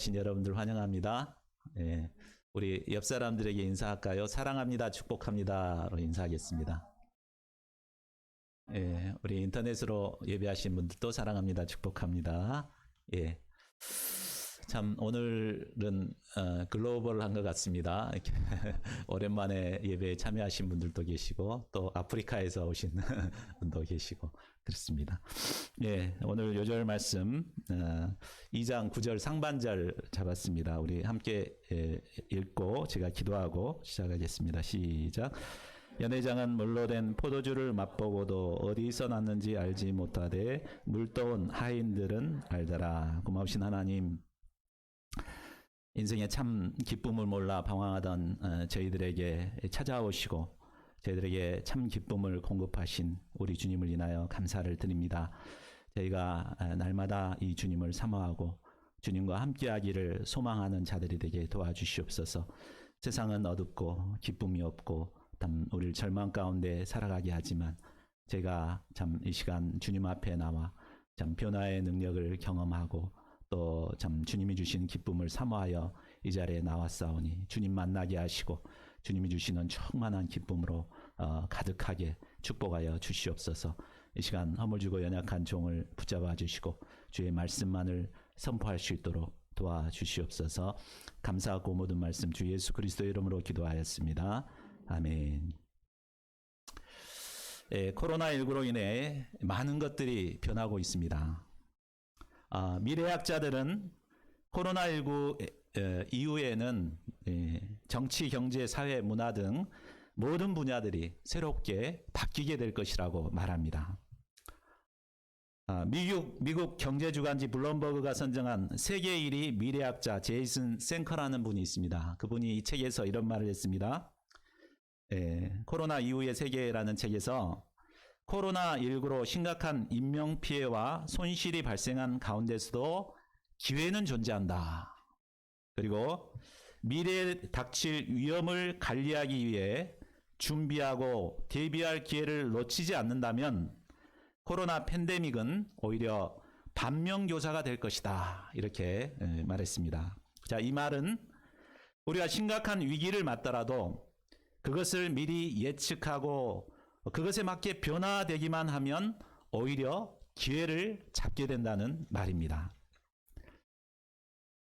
신 여러분들 환영합니다. 예, 우리 옆 사람들에게 인사할까요? 사랑합니다, 축복합니다로 인사하겠습니다. 예, 우리 인터넷으로 예배하신 분들도 사랑합니다, 축복합니다. 예, 참 오늘은 글로벌한 것 같습니다. 이렇게 오랜만에 예배에 참여하신 분들도 계시고 또 아프리카에서 오신 분도 계시고 그렇습니다. 예, 오늘 요절 말씀 2장 9절 상반절 잡았습니다. 우리 함께 읽고 제가 기도하고 시작하겠습니다. 시작. 연회장은 물로 된 포도주를 맛보고도 어디서 났는지 알지 못하되 물떠온 하인들은 알더라. 고마우신 하나님, 인생의 참 기쁨을 몰라 방황하던 저희들에게 찾아오시고 저희들에게 참 기쁨을 공급하신 우리 주님을 인하여 감사를 드립니다. 저희가 날마다 이 주님을 사모하고 주님과 함께하기를 소망하는 자들이 되게 도와주시옵소서. 세상은 어둡고 기쁨이 없고 우리를 절망 가운데 살아가게 하지만 제가 참 이 시간 주님 앞에 나와 참 변화의 능력을 경험하고 또 참 주님이 주신 기쁨을 사모하여 이 자리에 나왔사오니 주님 만나게 하시고 주님이 주시는 충만한 기쁨으로 가득하게 축복하여 주시옵소서. 이 시간 허물주고 연약한 종을 붙잡아 주시고 주의 말씀만을 선포할 수 있도록 도와주시옵소서. 감사하고 모든 말씀 주 예수 그리스도 이름으로 기도하였습니다. 아멘. 코로나19로 인해 많은 것들이 변하고 있습니다. 미래학자들은 코로나19 이후에는 정치, 경제, 사회, 문화 등 모든 분야들이 새롭게 바뀌게 될 것이라고 말합니다. 미국 경제주간지 블룸버그가 선정한 세계 1위 미래학자 제이슨 생커라는 분이 있습니다. 그분이 이 책에서 이런 말을 했습니다. 코로나 이후의 세계라는 책에서 코로나19로 심각한 인명피해와 손실이 발생한 가운데서도 기회는 존재한다. 그리고 미래에 닥칠 위험을 관리하기 위해 준비하고 대비할 기회를 놓치지 않는다면 코로나 팬데믹은 오히려 반면교사가 될 것이다. 이렇게 말했습니다. 자, 이 말은 우리가 심각한 위기를 맞더라도 그것을 미리 예측하고 그것에 맞게 변화되기만 하면 오히려 기회를 잡게 된다는 말입니다.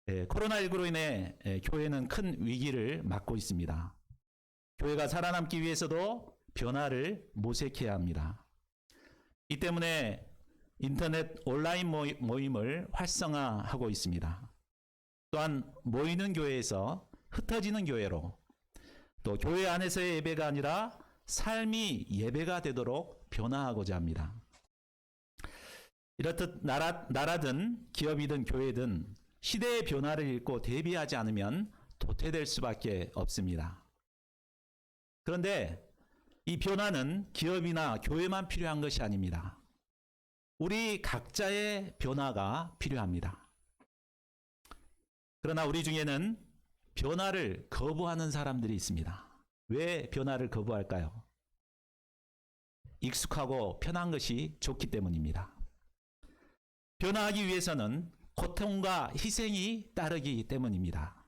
코로나19로 인해 교회는 큰 위기를 맞고 있습니다. 교회가 살아남기 위해서도 변화를 모색해야 합니다. 이 때문에 인터넷 온라인 모임을 활성화하고 있습니다. 또한 모이는 교회에서 흩어지는 교회로 또 교회 안에서의 예배가 아니라 삶이 예배가 되도록 변화하고자 합니다. 이렇듯 나라든 기업이든 교회든 시대의 변화를 읽고 대비하지 않으면 도태될 수밖에 없습니다. 그런데 이 변화는 기업이나 교회만 필요한 것이 아닙니다. 우리 각자의 변화가 필요합니다. 그러나 우리 중에는 변화를 거부하는 사람들이 있습니다. 왜 변화를 거부할까요? 익숙하고 편한 것이 좋기 때문입니다. 변화하기 위해서는 고통과 희생이 따르기 때문입니다.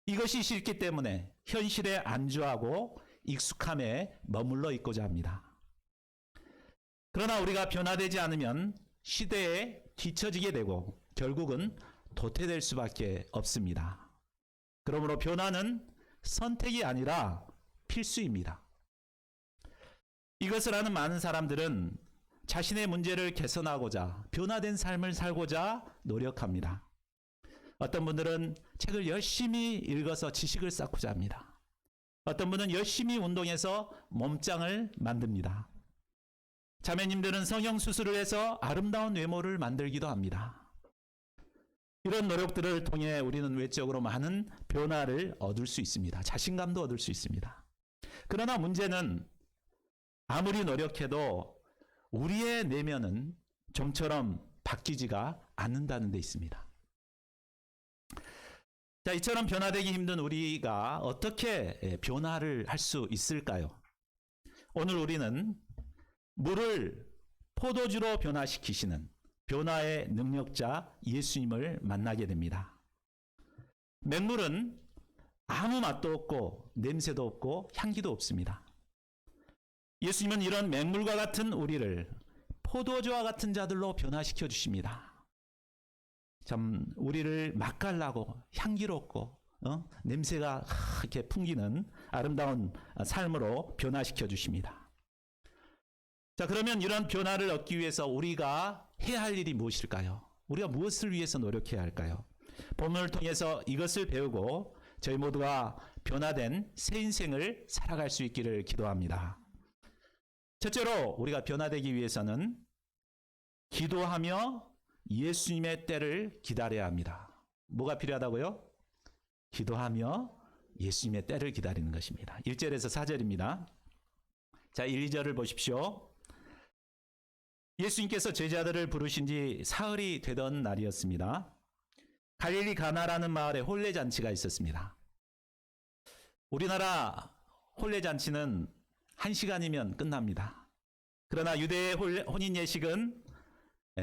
이것이 싫기 때문에 현실에 안주하고 익숙함에 머물러 있고자 합니다. 그러나 우리가 변화되지 않으면 시대에 뒤처지게 되고 결국은 도태될 수밖에 없습니다. 그러므로 변화는 선택이 아니라 필수입니다. 이것을 아는 많은 사람들은 자신의 문제를 개선하고자 변화된 삶을 살고자 노력합니다. 어떤 분들은 책을 열심히 읽어서 지식을 쌓고자 합니다. 어떤 분은 열심히 운동해서 몸짱을 만듭니다. 자매님들은 성형수술을 해서 아름다운 외모를 만들기도 합니다. 이런 노력들을 통해 우리는 외적으로 많은 변화를 얻을 수 있습니다. 자신감도 얻을 수 있습니다. 그러나 문제는 아무리 노력해도 우리의 내면은 좀처럼 바뀌지가 않는다는 데 있습니다. 자, 이처럼 변화되기 힘든 우리가 어떻게 변화를 할 수 있을까요? 오늘 우리는 물을 포도주로 변화시키시는 변화의 능력자 예수님을 만나게 됩니다. 맹물은 아무 맛도 없고 냄새도 없고 향기도 없습니다. 예수님은 이런 맹물과 같은 우리를 포도주와 같은 자들로 변화시켜 주십니다. 참 우리를 맛깔나고 향기롭고 냄새가 이렇게 풍기는 아름다운 삶으로 변화시켜 주십니다. 자, 그러면 이런 변화를 얻기 위해서 우리가 해야 할 일이 무엇일까요? 우리가 무엇을 위해서 노력해야 할까요? 본문을 통해서 이것을 배우고 저희 모두가 변화된 새 인생을 살아갈 수 있기를 기도합니다. 첫째로 우리가 변화되기 위해서는 기도하며 예수님의 때를 기다려야 합니다. 뭐가 필요하다고요? 기도하며 예수님의 때를 기다리는 것입니다. 1절에서 4절입니다. 자, 1, 2절을 보십시오. 예수님께서 제자들을 부르신 지 사흘이 되던 날이었습니다. 갈릴리 가나라는 마을에 혼례잔치가 있었습니다. 우리나라 혼례잔치는 1시간이면 끝납니다. 그러나 유대의 혼인 예식은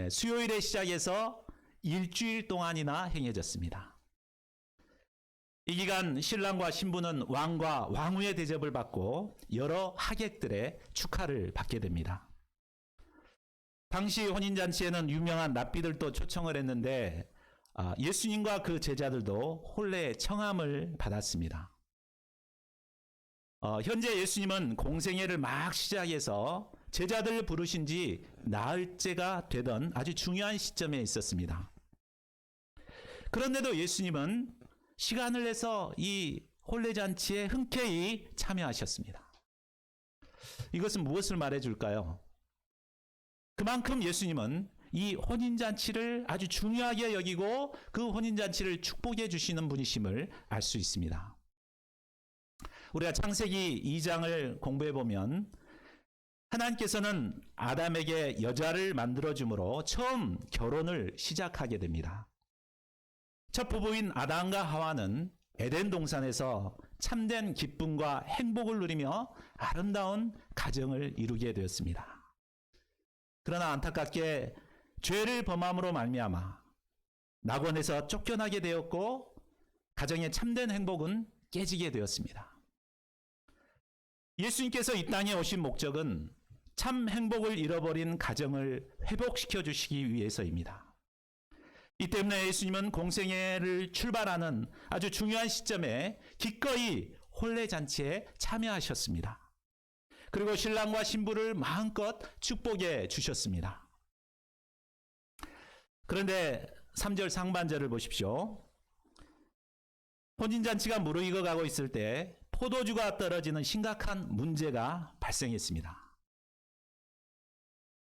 수요일에 시작해서 일주일 동안이나 행해졌습니다. 이 기간 신랑과 신부는 왕과 왕후의 대접을 받고 여러 하객들의 축하를 받게 됩니다. 당시 혼인잔치에는 유명한 랍비들도 초청을 했는데 예수님과 그 제자들도 혼례 청함을 받았습니다. 현재 예수님은 공생애를 막 시작해서 제자들을 부르신 지 나흘째가 되던 아주 중요한 시점에 있었습니다. 그런데도 예수님은 시간을 내서 이 혼례잔치에 흔쾌히 참여하셨습니다. 이것은 무엇을 말해줄까요? 그만큼 예수님은 이 혼인잔치를 아주 중요하게 여기고 그 혼인잔치를 축복해 주시는 분이심을 알 수 있습니다. 우리가 창세기 2장을 공부해 보면 하나님께서는 아담에게 여자를 만들어줌으로 처음 결혼을 시작하게 됩니다. 첫 부부인 아담과 하와는 에덴 동산에서 참된 기쁨과 행복을 누리며 아름다운 가정을 이루게 되었습니다. 그러나 안타깝게 죄를 범함으로 말미암아 낙원에서 쫓겨나게 되었고 가정의 참된 행복은 깨지게 되었습니다. 예수님께서 이 땅에 오신 목적은 참 행복을 잃어버린 가정을 회복시켜 주시기 위해서입니다. 이 때문에 예수님은 공생애를 출발하는 아주 중요한 시점에 기꺼이 혼례잔치에 참여하셨습니다. 그리고 신랑과 신부를 마음껏 축복해 주셨습니다. 그런데 3절 상반절을 보십시오. 혼인잔치가 무르익어 가고 있을 때 포도주가 떨어지는 심각한 문제가 발생했습니다.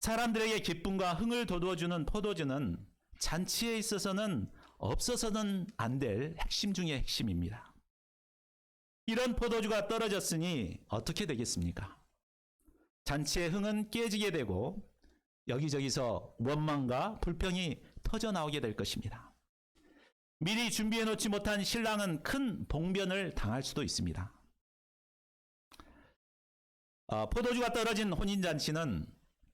사람들에게 기쁨과 흥을 돋워주는 포도주는 잔치에 있어서는 없어서는 안 될 핵심 중의 핵심입니다. 이런 포도주가 떨어졌으니 어떻게 되겠습니까? 잔치의 흥은 깨지게 되고 여기저기서 원망과 불평이 터져나오게 될 것입니다. 미리 준비해 놓지 못한 신랑은 큰 봉변을 당할 수도 있습니다. 포도주가 떨어진 혼인잔치는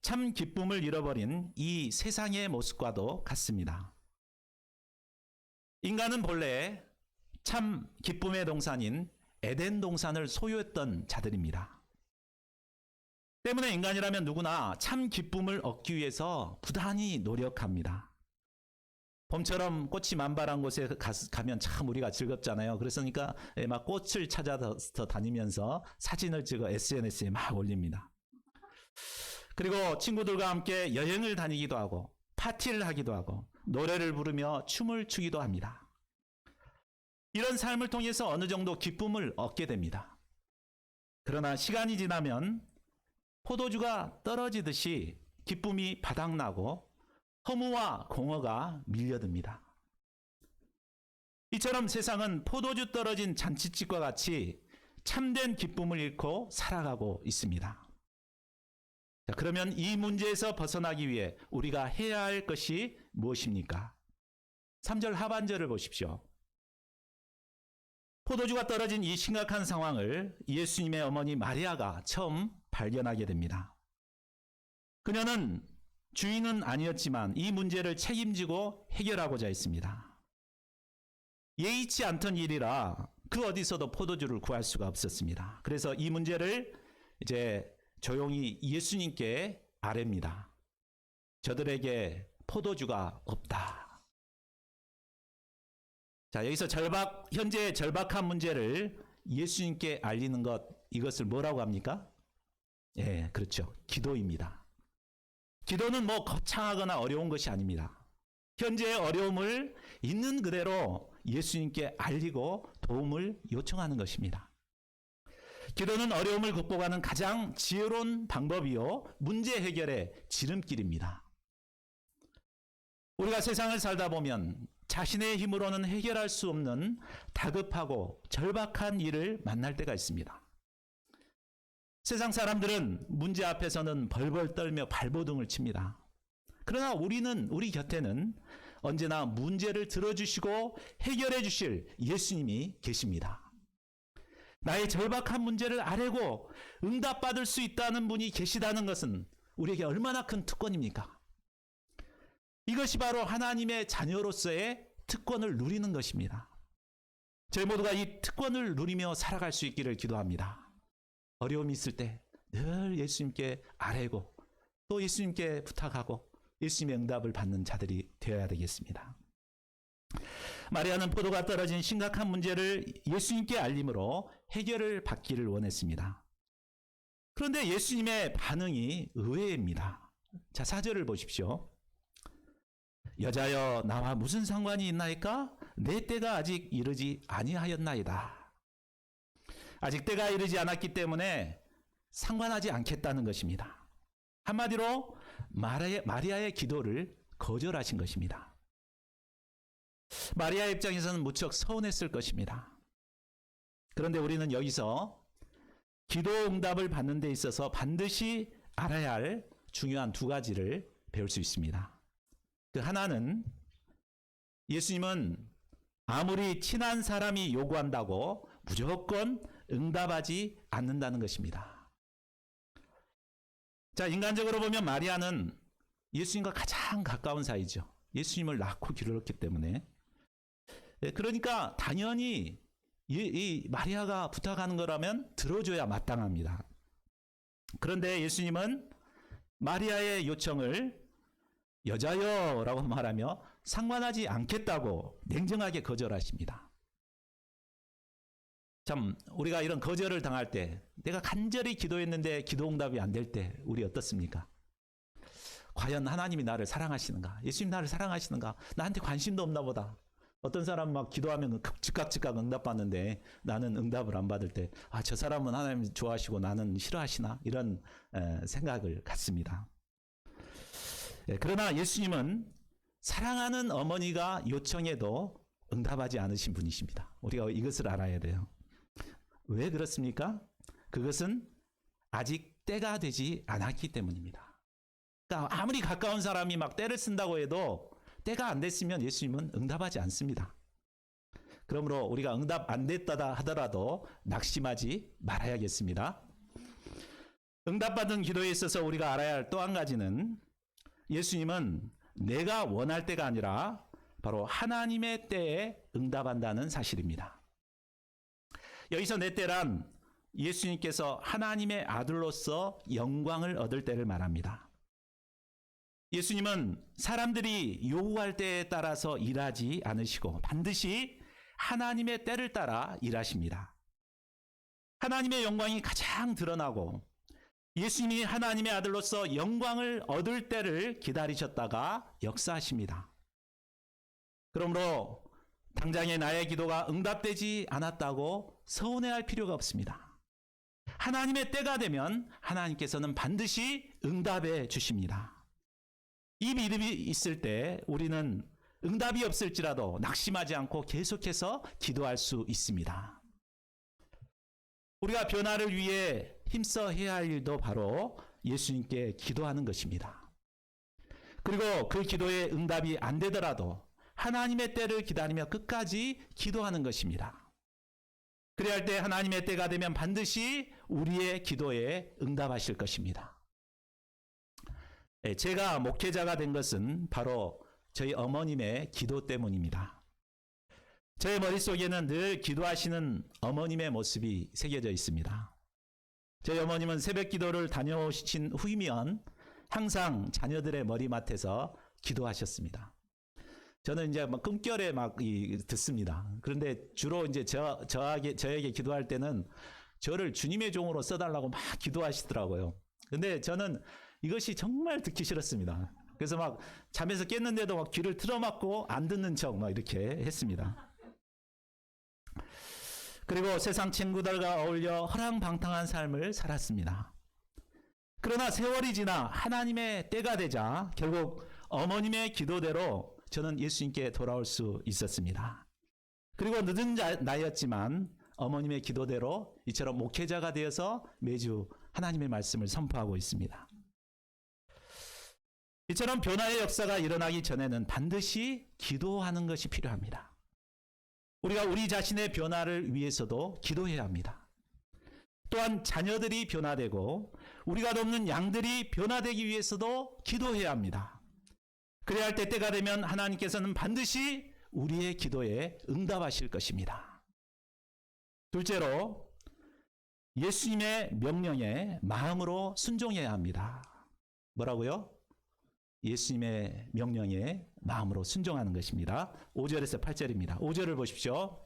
참 기쁨을 잃어버린 이 세상의 모습과도 같습니다. 인간은 본래 참 기쁨의 동산인 에덴 동산을 소유했던 자들입니다. 때문에 인간이라면 누구나 참 기쁨을 얻기 위해서 부단히 노력합니다. 봄처럼 꽃이 만발한 곳에 가면 참 우리가 즐겁잖아요. 그러니까 막 꽃을 찾아서 다니면서 사진을 찍어 SNS에 막 올립니다. 그리고 친구들과 함께 여행을 다니기도 하고 파티를 하기도 하고 노래를 부르며 춤을 추기도 합니다. 이런 삶을 통해서 어느 정도 기쁨을 얻게 됩니다. 그러나 시간이 지나면 포도주가 떨어지듯이 기쁨이 바닥나고 허무와 공허가 밀려듭니다. 이처럼 세상은 포도주 떨어진 잔치집과 같이 참된 기쁨을 잃고 살아가고 있습니다. 자, 그러면 이 문제에서 벗어나기 위해 우리가 해야 할 것이 무엇입니까? 3절 하반절을 보십시오. 포도주가 떨어진 이 심각한 상황을 예수님의 어머니 마리아가 처음 발견하게 됩니다. 그녀는 주인은 아니었지만 이 문제를 책임지고 해결하고자 했습니다. 예의치 않던 일이라 그 어디서도 포도주를 구할 수가 없었습니다. 그래서 이 문제를 이제 조용히 예수님께 아뢰입니다. 저들에게 포도주가 없다. 자, 여기서 현재 절박한 문제를 예수님께 알리는 것, 이것을 뭐라고 합니까? 예, 그렇죠. 기도입니다. 기도는 뭐 거창하거나 어려운 것이 아닙니다. 현재의 어려움을 있는 그대로 예수님께 알리고 도움을 요청하는 것입니다. 기도는 어려움을 극복하는 가장 지혜로운 방법이요, 문제 해결의 지름길입니다. 우리가 세상을 살다 보면 자신의 힘으로는 해결할 수 없는 다급하고 절박한 일을 만날 때가 있습니다. 세상 사람들은 문제 앞에서는 벌벌 떨며 발버둥을 칩니다. 그러나 우리 곁에는 언제나 문제를 들어주시고 해결해 주실 예수님이 계십니다. 나의 절박한 문제를 아뢰고 응답받을 수 있다는 분이 계시다는 것은 우리에게 얼마나 큰 특권입니까? 이것이 바로 하나님의 자녀로서의 특권을 누리는 것입니다. 저희 모두가 이 특권을 누리며 살아갈 수 있기를 기도합니다. 어려움이 있을 때 늘 예수님께 아뢰고 또 예수님께 부탁하고 예수님의 응답을 받는 자들이 되어야 되겠습니다. 마리아는 포도가 떨어진 심각한 문제를 예수님께 알림으로 해결을 받기를 원했습니다. 그런데 예수님의 반응이 의외입니다. 자, 4절을 보십시오. 여자여, 나와 무슨 상관이 있나이까? 내 때가 아직 이르지 아니하였나이다. 아직 때가 이르지 않았기 때문에 상관하지 않겠다는 것입니다. 한마디로 마리아의 기도를 거절하신 것입니다. 마리아 입장에서는 무척 서운했을 것입니다. 그런데 우리는 여기서 기도 응답을 받는 데 있어서 반드시 알아야 할 중요한 두 가지를 배울 수 있습니다. 그 하나는, 예수님은 아무리 친한 사람이 요구한다고 무조건 응답하지 않는다는 것입니다. 자, 인간적으로 보면 마리아는 예수님과 가장 가까운 사이죠. 예수님을 낳고 기르렀기 때문에. 그러니까 당연히 이 마리아가 부탁하는 거라면 들어줘야 마땅합니다. 그런데 예수님은 마리아의 요청을 여자여라고 말하며 상관하지 않겠다고 냉정하게 거절하십니다. 참, 우리가 이런 거절을 당할 때, 내가 간절히 기도했는데 기도 응답이 안 될 때 우리 어떻습니까? 과연 하나님이 나를 사랑하시는가? 예수님 나를 사랑하시는가? 나한테 관심도 없나 보다. 어떤 사람은 막 기도하면 즉각 응답받는데 나는 응답을 안 받을 때, 저 사람은 하나님 좋아하시고 나는 싫어하시나? 이런 생각을 갖습니다. 그러나 예수님은 사랑하는 어머니가 요청해도 응답하지 않으신 분이십니다. 우리가 이것을 알아야 돼요. 왜 그렇습니까? 그것은 아직 때가 되지 않았기 때문입니다. 그러니까 아무리 가까운 사람이 막 때를 쓴다고 해도 때가 안 됐으면 예수님은 응답하지 않습니다. 그러므로 우리가 응답 안 됐다 하더라도 낙심하지 말아야겠습니다. 응답받은 기도에 있어서 우리가 알아야 할 또 한 가지는, 예수님은 내가 원할 때가 아니라 바로 하나님의 때에 응답한다는 사실입니다. 여기서 내 때란 예수님께서 하나님의 아들로서 영광을 얻을 때를 말합니다. 예수님은 사람들이 요구할 때에 따라서 일하지 않으시고 반드시 하나님의 때를 따라 일하십니다. 하나님의 영광이 가장 드러나고 예수님이 하나님의 아들로서 영광을 얻을 때를 기다리셨다가 역사하십니다. 그러므로 당장의 나의 기도가 응답되지 않았다고 서운해할 필요가 없습니다. 하나님의 때가 되면 하나님께서는 반드시 응답해 주십니다. 이 믿음이 있을 때 우리는 응답이 없을지라도 낙심하지 않고 계속해서 기도할 수 있습니다. 우리가 변화를 위해 힘써 해야 할 일도 바로 예수님께 기도하는 것입니다. 그리고 그 기도에 응답이 안 되더라도 하나님의 때를 기다리며 끝까지 기도하는 것입니다. 그래야 할 때 하나님의 때가 되면 반드시 우리의 기도에 응답하실 것입니다. 제가 목회자가 된 것은 바로 저희 어머님의 기도 때문입니다. 제 머릿속에는 늘 기도하시는 어머님의 모습이 새겨져 있습니다. 저희 어머님은 새벽 기도를 다녀오신 후이면 항상 자녀들의 머리맡에서 기도하셨습니다. 저는 이제 막 꿈결에 막 듣습니다. 그런데 주로 이제 저에게 기도할 때는 저를 주님의 종으로 써달라고 막 기도하시더라고요. 근데 저는 이것이 정말 듣기 싫었습니다. 그래서 막 잠에서 깼는데도 막 귀를 틀어막고 안 듣는 척 막 이렇게 했습니다. 그리고 세상 친구들과 어울려 허랑방탕한 삶을 살았습니다. 그러나 세월이 지나 하나님의 때가 되자 결국 어머님의 기도대로 저는 예수님께 돌아올 수 있었습니다. 그리고 늦은 나이였지만 어머님의 기도대로 이처럼 목회자가 되어서 매주 하나님의 말씀을 선포하고 있습니다. 이처럼 변화의 역사가 일어나기 전에는 반드시 기도하는 것이 필요합니다. 우리가 우리 자신의 변화를 위해서도 기도해야 합니다. 또한 자녀들이 변화되고 우리가 돕는 양들이 변화되기 위해서도 기도해야 합니다. 그래야 할 때가 되면 하나님께서는 반드시 우리의 기도에 응답하실 것입니다. 둘째로 예수님의 명령에 마음으로 순종해야 합니다. 뭐라고요? 예수님의 명령에 마음으로 순종하는 것입니다. 5절에서 8절입니다. 5절을 보십시오.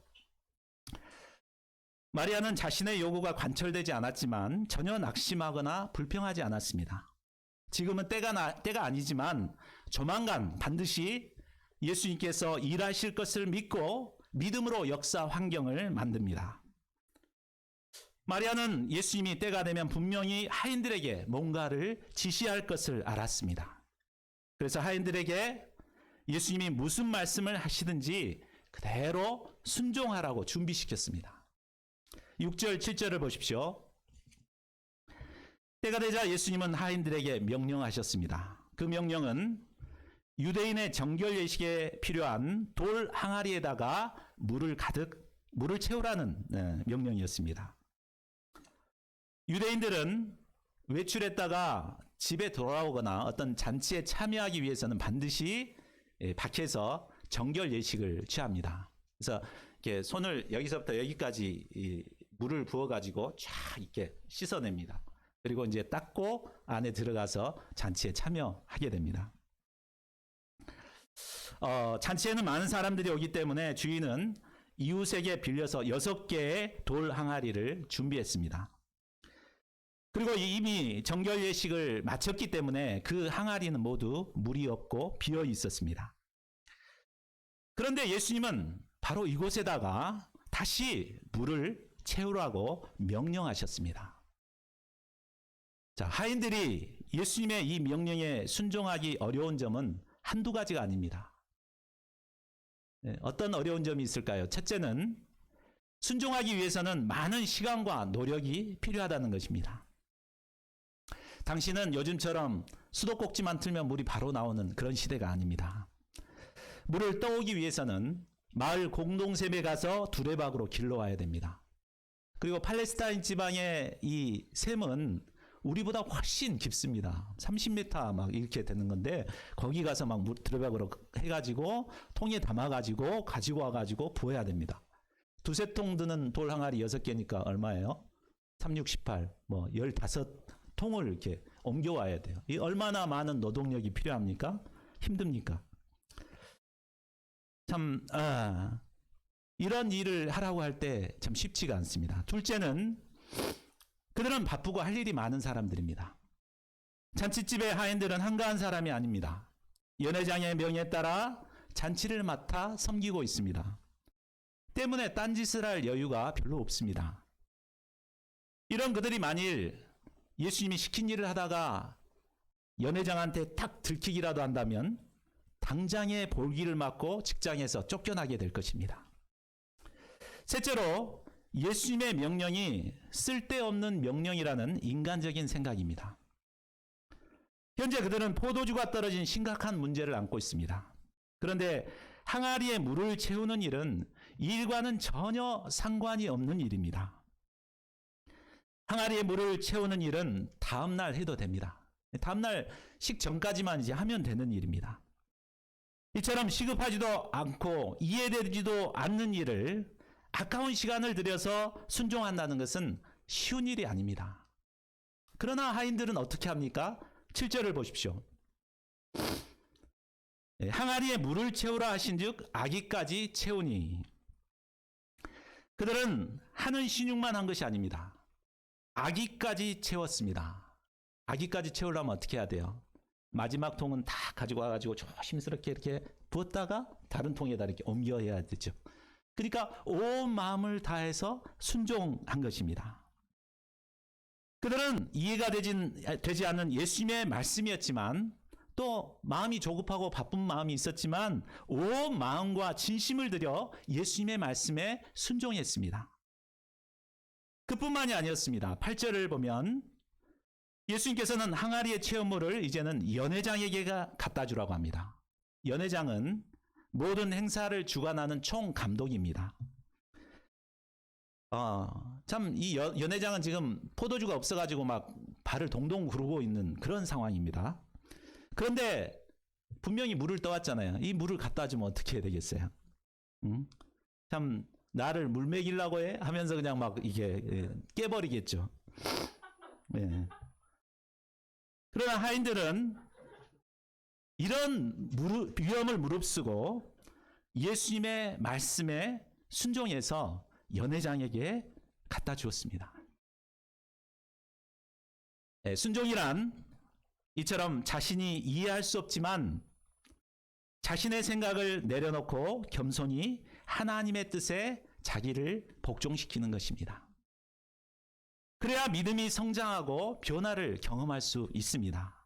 마리아는 자신의 요구가 관철되지 않았지만 전혀 낙심하거나 불평하지 않았습니다. 지금은 때가 아니지만 조만간 반드시 예수님께서 일하실 것을 믿고 믿음으로 역사 환경을 만듭니다. 마리아는 예수님이 때가 되면 분명히 하인들에게 뭔가를 지시할 것을 알았습니다. 그래서 하인들에게 예수님이 무슨 말씀을 하시든지 그대로 순종하라고 준비시켰습니다. 6절, 7절을 보십시오. 때가 되자 예수님은 하인들에게 명령하셨습니다. 그 명령은 유대인의 정결 예식에 필요한 돌 항아리에다가 물을 채우라는 명령이었습니다. 유대인들은 외출했다가 집에 돌아오거나 어떤 잔치에 참여하기 위해서는 반드시 밖에서 정결 예식을 취합니다. 그래서 이렇게 손을 여기서부터 여기까지 물을 부어가지고 쫙 이렇게 씻어냅니다. 그리고 이제 닦고 안에 들어가서 잔치에 참여하게 됩니다. 잔치에는 많은 사람들이 오기 때문에 주인은 이웃에게 빌려서 6개의 돌 항아리를 준비했습니다. 그리고 이미 정결 예식을 마쳤기 때문에 그 항아리는 모두 물이 없고 비어 있었습니다. 그런데 예수님은 바로 이곳에다가 다시 물을 채우라고 명령하셨습니다. 자, 하인들이 예수님의 이 명령에 순종하기 어려운 점은 한두 가지가 아닙니다. 어떤 어려운 점이 있을까요? 첫째는 순종하기 위해서는 많은 시간과 노력이 필요하다는 것입니다. 당신은 요즘처럼 수도꼭지만 틀면 물이 바로 나오는 그런 시대가 아닙니다. 물을 떠오기 위해서는 마을 공동샘에 가서 두레박으로 길러와야 됩니다. 그리고 팔레스타인 지방의 이 샘은 우리보다 훨씬 깊습니다. 30m 막 이렇게 되는 건데 거기 가서 막 두레박으로 해가지고 통에 담아가지고 가지고 와가지고 부어야 됩니다. 두세 통 드는 돌 항아리 6개니까 얼마예요? 3, 6, 18, 15통을 이렇게 옮겨와야 돼요. 이 얼마나 많은 노동력이 필요합니까? 힘듭니까? 참 이런 일을 하라고 할 때 참 쉽지가 않습니다. 둘째는 그들은 바쁘고 할 일이 많은 사람들입니다. 잔치집의 하인들은 한가한 사람이 아닙니다. 연회장의 명에 따라 잔치를 맡아 섬기고 있습니다. 때문에 딴짓을 할 여유가 별로 없습니다. 이런 그들이 만일 예수님이 시킨 일을 하다가 연회장한테 탁 들키기라도 한다면 당장의 볼기를 맞고 직장에서 쫓겨나게 될 것입니다. 셋째로 예수님의 명령이 쓸데없는 명령이라는 인간적인 생각입니다. 현재 그들은 포도주가 떨어진 심각한 문제를 안고 있습니다. 그런데 항아리에 물을 채우는 일은 일과는 전혀 상관이 없는 일입니다. 항아리에 물을 채우는 일은 다음날 해도 됩니다. 다음날 식전까지만 이제 하면 되는 일입니다. 이처럼 시급하지도 않고 이해되지도 않는 일을 아까운 시간을 들여서 순종한다는 것은 쉬운 일이 아닙니다. 그러나 하인들은 어떻게 합니까? 7절을 보십시오. 항아리에 물을 채우라 하신즉 아기까지 채우니. 그들은 하는 신용만 한 것이 아닙니다. 아기까지 채웠습니다. 아기까지 채우려면 어떻게 해야 돼요? 마지막 통은 다 가지고 와가지고 조심스럽게 이렇게 부었다가 다른 통에다 이렇게 옮겨야 되죠. 그러니까 온 마음을 다해서 순종한 것입니다. 그들은 이해가 되지 않는 예수님의 말씀이었지만 또 마음이 조급하고 바쁜 마음이 있었지만 온 마음과 진심을 들여 예수님의 말씀에 순종했습니다. 그뿐만이 아니었습니다. 8절을 보면 예수님께서는 항아리의 채우물을 이제는 연회장에게 갖다 주라고 합니다. 연회장은 모든 행사를 주관하는 총감독입니다. 참 이 연회장은 지금 포도주가 없어가지고 막 발을 동동 구르고 있는 그런 상황입니다. 그런데 분명히 물을 떠왔잖아요. 이 물을 갖다 주면 어떻게 해야 되겠어요? 참 나를 물 먹이려고 해? 하면서 그냥 막 이게 깨버리겠죠. 네. 그러나 하인들은 이런 위험을 무릅쓰고 예수님의 말씀에 순종해서 연회장에게 갖다 주었습니다. 네, 순종이란 이처럼 자신이 이해할 수 없지만 자신의 생각을 내려놓고 겸손히 하나님의 뜻에 자기를 복종시키는 것입니다. 그래야 믿음이 성장하고 변화를 경험할 수 있습니다.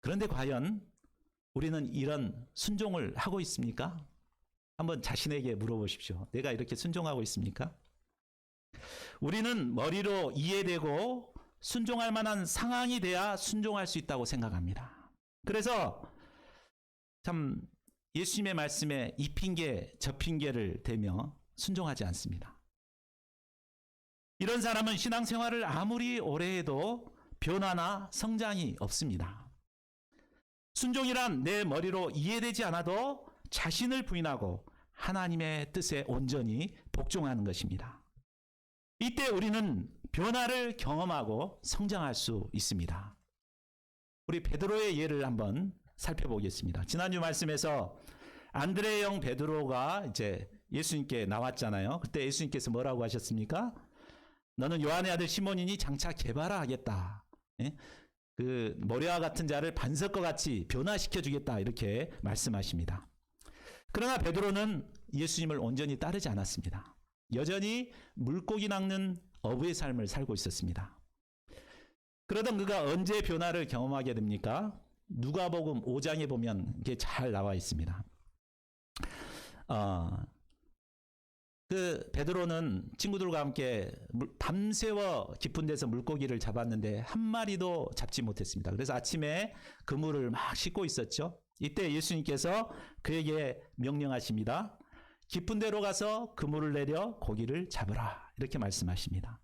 그런데 과연 우리는 이런 순종을 하고 있습니까? 한번 자신에게 물어보십시오. 내가 이렇게 순종하고 있습니까? 우리는 머리로 이해되고 순종할 만한 상황이 돼야 순종할 수 있다고 생각합니다. 그래서 참 예수님의 말씀에 이 핑계 저 핑계를 대며 순종하지 않습니다. 이런 사람은 신앙생활을 아무리 오래 해도 변화나 성장이 없습니다. 순종이란 내 머리로 이해되지 않아도 자신을 부인하고 하나님의 뜻에 온전히 복종하는 것입니다. 이때 우리는 변화를 경험하고 성장할 수 있습니다. 우리 베드로의 예를 한번 살펴보겠습니다. 지난주 말씀에서 안드레의 형 베드로가 이제 예수님께 나왔잖아요. 그때 예수님께서 뭐라고 하셨습니까? 너는 요한의 아들 시몬이니 장차 개발하 하겠다. 그 모래와 같은 자를 반석과 같이 변화시켜 주겠다. 이렇게 말씀하십니다. 그러나 베드로는 예수님을 온전히 따르지 않았습니다. 여전히 물고기 낚는 어부의 삶을 살고 있었습니다. 그러던 그가 언제 변화를 경험하게 됩니까? 누가복음 5장에 보면 이게 잘 나와 있습니다. 그 베드로는 친구들과 함께 밤새워 깊은 데서 물고기를 잡았는데 한 마리도 잡지 못했습니다. 그래서 아침에 그물을 막 씻고 있었죠. 이때 예수님께서 그에게 명령하십니다. 깊은 데로 가서 그물을 내려 고기를 잡으라. 이렇게 말씀하십니다.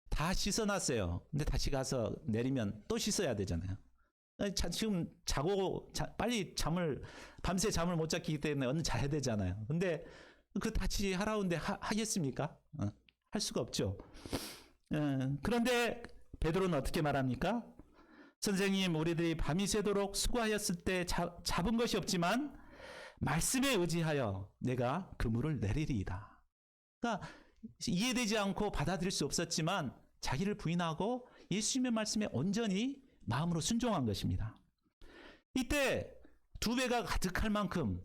다 씻어놨어요. 근데 다시 가서 내리면 또 씻어야 되잖아요. 지금 자고 빨리 밤새 잠을 못 잤기 때문에 얼른 자야 되잖아요. 근데 그 다시 하라는데 하겠습니까? 할 수가 없죠. 그런데 베드로는 어떻게 말합니까? 선생님, 우리들이 밤이 새도록 수고하였을 때 잡은 것이 없지만 말씀에 의지하여 내가 그물을 내리리이다. 그러니까 이해되지 않고 받아들일 수 없었지만 자기를 부인하고 예수님의 말씀에 온전히 마음으로 순종한 것입니다. 이때 2배가 가득할 만큼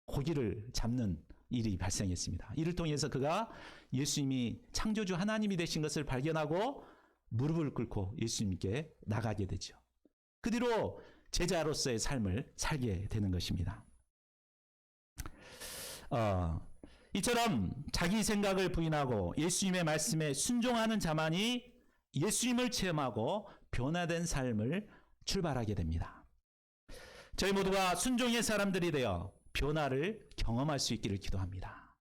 고기를 잡는 일이 발생했습니다. 이를 통해서 그가 예수님이 창조주 하나님이 되신 것을 발견하고 무릎을 꿇고 예수님께 나가게 되죠. 그 뒤로 제자로서의 삶을 살게 되는 것입니다. 이처럼 자기 생각을 부인하고 예수님의 말씀에 순종하는 자만이 예수님을 체험하고 변화된 삶을 출발하게 됩니다. 저희 모두가 순종의 사람들이 되어 변화를 경험할 수 있기를 기도합니다.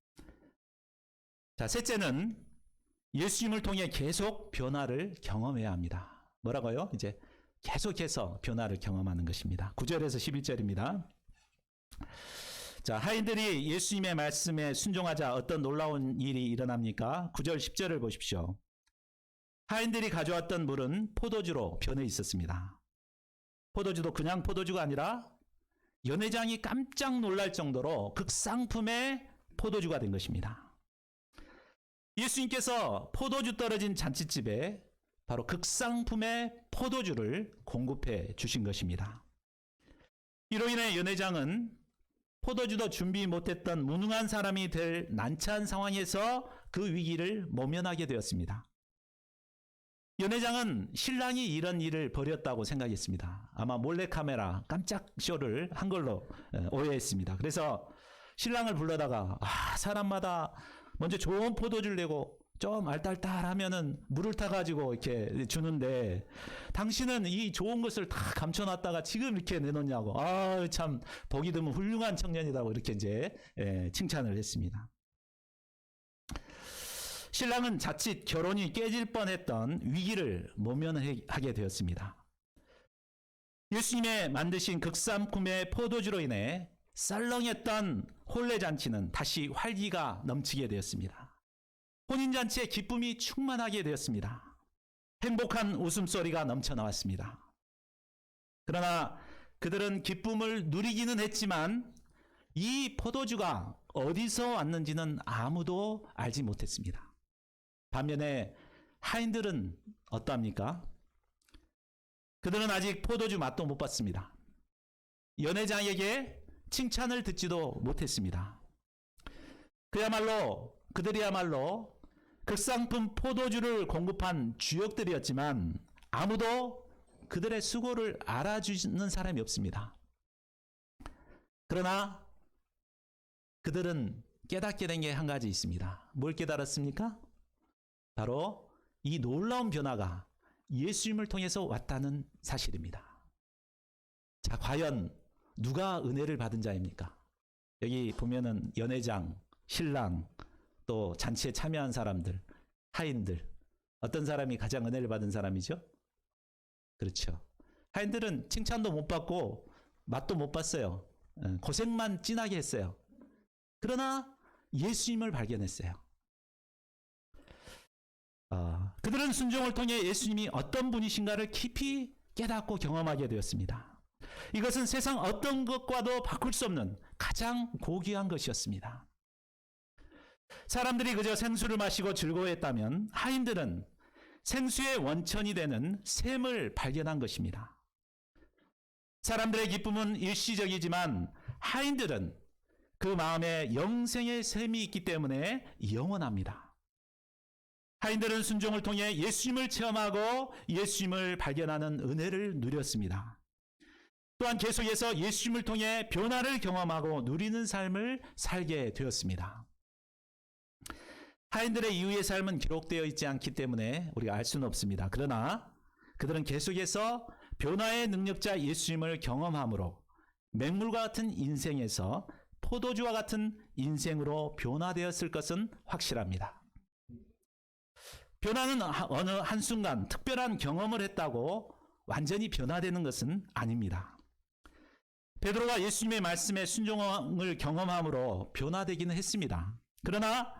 자, 셋째는 예수님을 통해 계속 변화를 경험해야 합니다. 뭐라고요? 이제 계속해서 변화를 경험하는 것입니다. 9절에서 11절입니다. 자, 하인들이 예수님의 말씀에 순종하자 어떤 놀라운 일이 일어납니까? 9절 10절을 보십시오. 하인들이 가져왔던 물은 포도주로 변해 있었습니다. 포도주도 그냥 포도주가 아니라 연회장이 깜짝 놀랄 정도로 극상품의 포도주가 된 것입니다. 예수님께서 포도주 떨어진 잔치집에 바로 극상품의 포도주를 공급해 주신 것입니다. 이로 인해 연회장은 포도주도 준비 못했던 무능한 사람이 될 난처한 상황에서 그 위기를 모면하게 되었습니다. 연회장은 신랑이 이런 일을 벌였다고 생각했습니다. 아마 몰래카메라 깜짝 쇼를 한 걸로 오해했습니다. 그래서 신랑을 불러다가 사람마다 먼저 좋은 포도주를 내고 좀 알딸딸하면은 물을 타가지고 이렇게 주는데 당신은 이 좋은 것을 다 감춰놨다가 지금 이렇게 내놓냐고. 참 보기 드문 훌륭한 청년이라고 이렇게 이제 칭찬을 했습니다. 신랑은 자칫 결혼이 깨질 뻔했던 위기를 모면하게 되었습니다. 예수님의 만드신 극상품의 포도주로 인해 썰렁했던 혼례잔치는 다시 활기가 넘치게 되었습니다. 혼인잔치에 기쁨이 충만하게 되었습니다. 행복한 웃음소리가 넘쳐나왔습니다. 그러나 그들은 기쁨을 누리기는 했지만 이 포도주가 어디서 왔는지는 아무도 알지 못했습니다. 반면에 하인들은 어떠합니까? 그들은 아직 포도주 맛도 못 봤습니다. 연회장에게 칭찬을 듣지도 못했습니다. 그들이야말로 극상품 포도주를 공급한 주역들이었지만 아무도 그들의 수고를 알아주는 사람이 없습니다. 그러나 그들은 깨닫게 된 게 한 가지 있습니다. 뭘 깨달았습니까? 바로 이 놀라운 변화가 예수님을 통해서 왔다는 사실입니다. 자, 과연 누가 은혜를 받은 자입니까? 여기 보면은 연회장, 신랑, 또 잔치에 참여한 사람들, 하인들, 어떤 사람이 가장 은혜를 받은 사람이죠? 그렇죠. 하인들은 칭찬도 못 받고 맛도 못 봤어요. 고생만 진하게 했어요. 그러나 예수님을 발견했어요. 그들은 순종을 통해 예수님이 어떤 분이신가를 깊이 깨닫고 경험하게 되었습니다. 이것은 세상 어떤 것과도 바꿀 수 없는 가장 고귀한 것이었습니다. 사람들이 그저 생수를 마시고 즐거워했다면 하인들은 생수의 원천이 되는 샘을 발견한 것입니다. 사람들의 기쁨은 일시적이지만 하인들은 그 마음에 영생의 샘이 있기 때문에 영원합니다. 하인들은 순종을 통해 예수님을 체험하고 예수님을 발견하는 은혜를 누렸습니다. 또한 계속해서 예수님을 통해 변화를 경험하고 누리는 삶을 살게 되었습니다. 하인들의 이후의 삶은 기록되어 있지 않기 때문에 우리가 알 수는 없습니다. 그러나 그들은 계속해서 변화의 능력자 예수님을 경험함으로 맹물과 같은 인생에서 포도주와 같은 인생으로 변화되었을 것은 확실합니다. 변화는 어느 한순간 특별한 경험을 했다고 완전히 변화되는 것은 아닙니다. 베드로가 예수님의 말씀에 순종을 경험함으로 변화되기는 했습니다. 그러나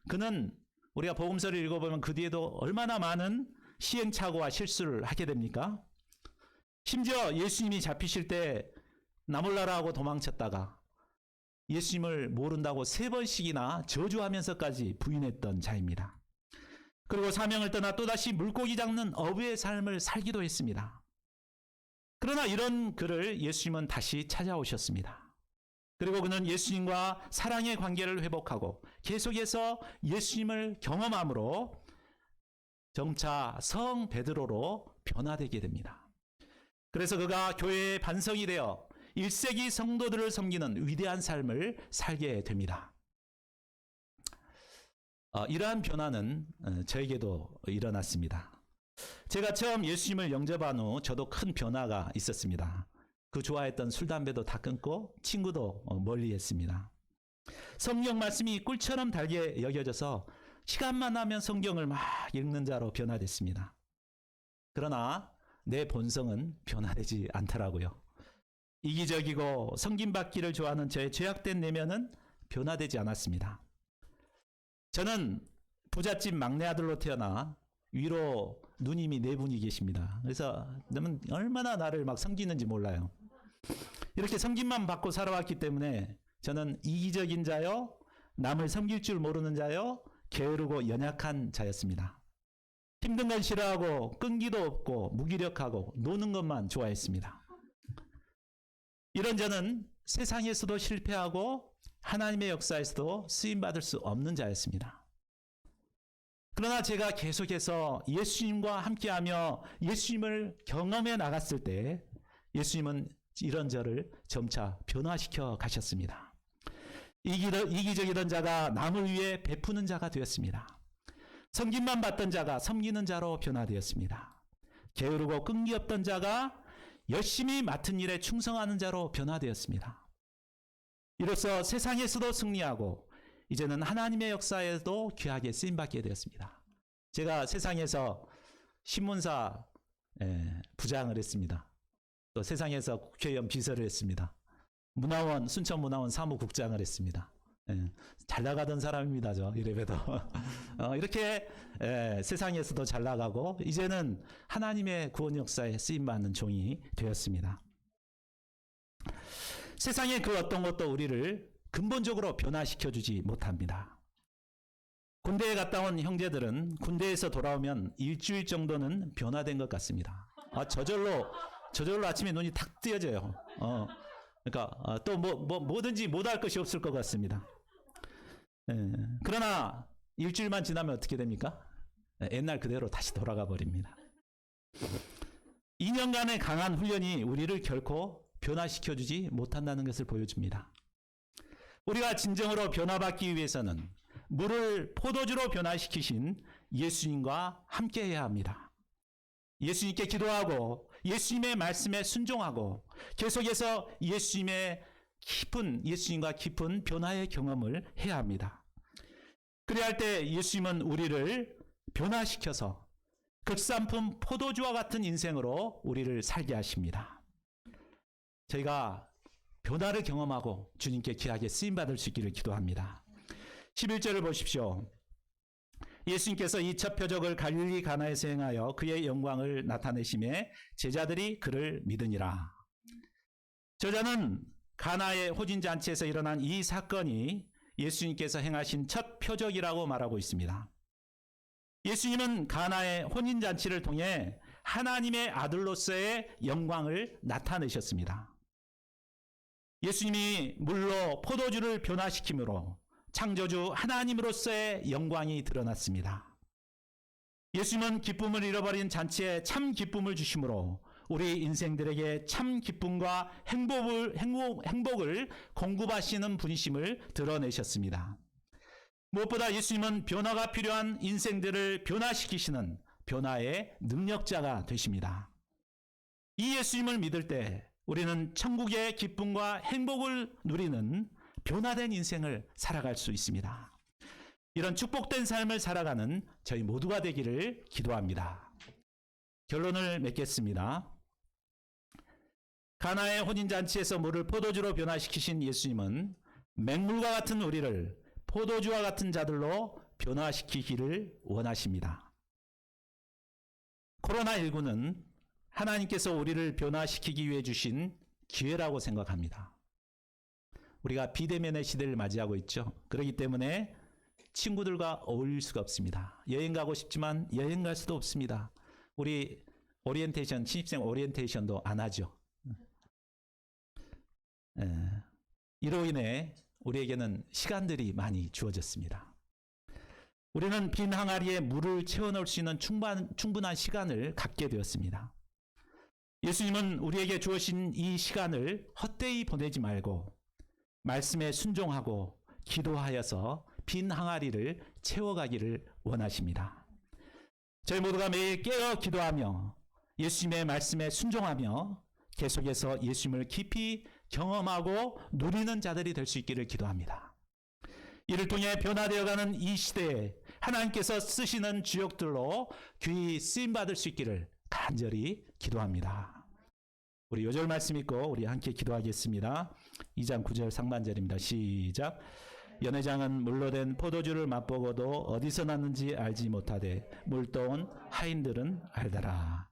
그는 우리가 복음서를 읽어보면 그 뒤에도 얼마나 많은 시행착오와 실수를 하게 됩니까? 심지어 예수님이 잡히실 때 나 몰라라 하고 도망쳤다가 예수님을 모른다고 3번씩이나 저주하면서까지 부인했던 자입니다. 그리고 사명을 떠나 또다시 물고기 잡는 어부의 삶을 살기도 했습니다. 그러나 이런 그를 예수님은 다시 찾아오셨습니다. 그리고 그는 예수님과 사랑의 관계를 회복하고 계속해서 예수님을 경험함으로 점차 성 베드로로 변화되게 됩니다. 그래서 그가 교회의 반석이 되어 1세기 성도들을 섬기는 위대한 삶을 살게 됩니다. 이러한 변화는 저에게도 일어났습니다. 제가 처음 예수님을 영접한 후 저도 큰 변화가 있었습니다. 그 좋아했던 술, 담배도 다 끊고 친구도 멀리했습니다. 성경 말씀이 꿀처럼 달게 여겨져서 시간만 나면 성경을 막 읽는 자로 변화됐습니다. 그러나 내 본성은 변화되지 않더라고요. 이기적이고 섬김받기를 좋아하는 저의 죄악된 내면은 변화되지 않았습니다. 저는 부잣집 막내 아들로 태어나 위로 누님이 4분이 계십니다. 그래서 얼마나 나를 막 섬기는지 몰라요. 이렇게 섬김만 받고 살아왔기 때문에 저는 이기적인 자요, 남을 섬길 줄 모르는 자요, 게으르고 연약한 자였습니다. 힘든 건 싫어하고 끈기도 없고 무기력하고 노는 것만 좋아했습니다. 이런 저는 세상에서도 실패하고 하나님의 역사에서도 쓰임받을 수 없는 자였습니다. 그러나 제가 계속해서 예수님과 함께하며 예수님을 경험해 나갔을 때 예수님은 이런 저를 점차 변화시켜 가셨습니다. 이기적이던 자가 남을 위해 베푸는 자가 되었습니다. 섬김만 받던 자가 섬기는 자로 변화되었습니다. 게으르고 끈기 없던 자가 열심히 맡은 일에 충성하는 자로 변화되었습니다. 이로써 세상에서도 승리하고 이제는 하나님의 역사에도 귀하게 쓰임받게 되었습니다. 제가 세상에서 신문사 부장을 했습니다. 또 세상에서 국회의원 비서를 했습니다. 문화원, 순천문화원 사무국장을 했습니다. 잘 나가던 사람입니다. 저 이래봬도 이렇게 세상에서도 잘 나가고 이제는 하나님의 구원 역사에 쓰임받는 종이 되었습니다. 세상의 그 어떤 것도 우리를 근본적으로 변화시켜주지 못합니다. 군대에 갔다 온 형제들은 군대에서 돌아오면 일주일 정도는 변화된 것 같습니다. 저절로 아침에 눈이 탁 뜨여져요. 그러니까 또 뭐든지 못할 것이 없을 것 같습니다. 그러나 일주일만 지나면 어떻게 됩니까? 옛날 그대로 다시 돌아가 버립니다. 2년간의 강한 훈련이 우리를 결코 변화시켜주지 못한다는 것을 보여줍니다. 우리가 진정으로 변화받기 위해서는 물을 포도주로 변화시키신 예수님과 함께해야 합니다. 예수님께 기도하고 예수님의 말씀에 순종하고 계속해서 예수님과 깊은 변화의 경험을 해야 합니다. 그래야 할 때 예수님은 우리를 변화시켜서 극산품 포도주와 같은 인생으로 우리를 살게 하십니다. 저희가 변화를 경험하고 주님께 귀하게 쓰임받을 수 있기를 기도합니다. 11절을 보십시오. 예수님께서 이 첫 표적을 갈릴리 가나에서 행하여 그의 영광을 나타내심에 제자들이 그를 믿으니라. 저자는 가나의 호진잔치에서 일어난 이 사건이 예수님께서 행하신 첫 표적이라고 말하고 있습니다. 예수님은 가나의 혼인잔치를 통해 하나님의 아들로서의 영광을 나타내셨습니다. 예수님이 물로 포도주를 변화시킴으로 창조주 하나님으로서의 영광이 드러났습니다. 예수님은 기쁨을 잃어버린 잔치에 참 기쁨을 주심으로 우리 인생들에게 참 기쁨과 행복을 공급하시는 분이심을 드러내셨습니다. 무엇보다 예수님은 변화가 필요한 인생들을 변화시키시는 변화의 능력자가 되십니다. 이 예수님을 믿을 때 우리는 천국의 기쁨과 행복을 누리는 변화된 인생을 살아갈 수 있습니다. 이런 축복된 삶을 살아가는 저희 모두가 되기를 기도합니다. 결론을 맺겠습니다. 가나의 혼인잔치에서 물을 포도주로 변화시키신 예수님은 맹물과 같은 우리를 포도주와 같은 자들로 변화시키기를 원하십니다. 코로나19는 하나님께서 우리를 변화시키기 위해 주신 기회라고 생각합니다. 우리가 비대면의 시대를 맞이하고 있죠. 그렇기 때문에 친구들과 어울릴 수가 없습니다. 여행 가고 싶지만 여행 갈 수도 없습니다. 우리 신입생 오리엔테이션도 안 하죠. 이로 인해 우리에게는 시간들이 많이 주어졌습니다. 우리는 빈 항아리에 물을 채워넣을 수 있는 충분한 시간을 갖게 되었습니다. 예수님은 우리에게 주어진 이 시간을 헛되이 보내지 말고 말씀에 순종하고 기도하여서 빈 항아리를 채워가기를 원하십니다. 저희 모두가 매일 깨어 기도하며 예수님의 말씀에 순종하며 계속해서 예수님을 깊이 경험하고 누리는 자들이 될 수 있기를 기도합니다. 이를 통해 변화되어가는 이 시대에 하나님께서 쓰시는 주역들로 귀히 쓰임받을 수 있기를 간절히 기도합니다. 우리 요절 말씀 읽고 우리 함께 기도하겠습니다. 2장 9절 상반절입니다. 시작. 연회장은 물로 된 포도주를 맛보고도 어디서 났는지 알지 못하되 물떠온 하인들은 알더라.